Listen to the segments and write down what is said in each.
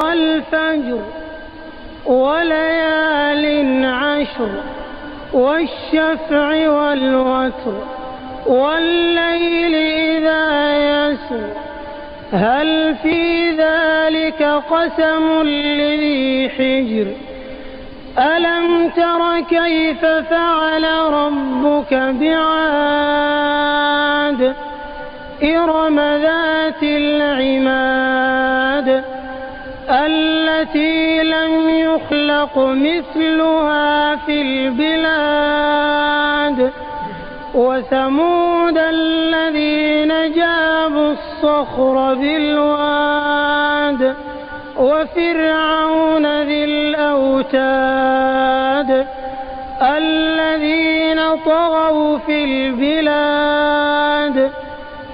والفجر وليال عشر والشفع والوتر والليل إذا يسر هل في ذلك قسم لذي حجر ألم تر كيف فعل ربك بعاد إرم ذات العماد التي لم يخلق مثلها في البلاد وثمود الذين جابوا الصخر بالواد وفرعون ذي الأوتاد الذين طغوا في البلاد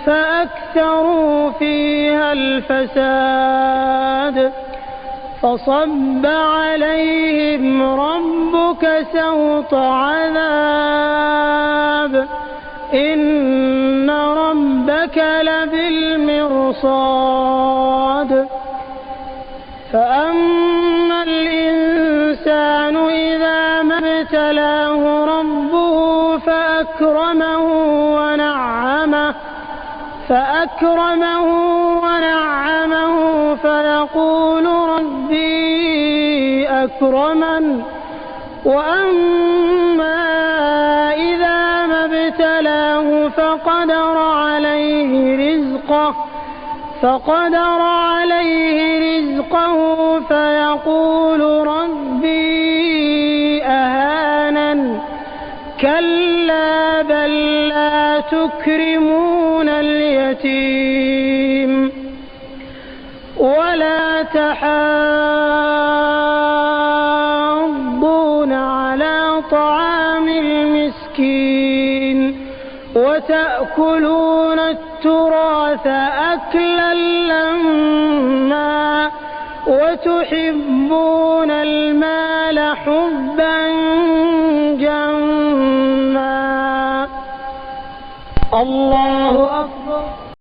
فأكثروا فيها الفساد فصب عليهم ربك سوط عذاب إن ربك لبالمرصاد فأما الإنسان إذا ما ابتلاه ربه فأكرمه ونعمه فيقول ربي أكرمن وأما إذا ما ابتلاه فقدر عليه رزقه فيقول ربي أهانن كلا بل لا تكرمون اليتيم ولا تحاضون على طعام المسكين وتأكلون التراث أكلا لما وتحبون المال حبا جما الله أكبر.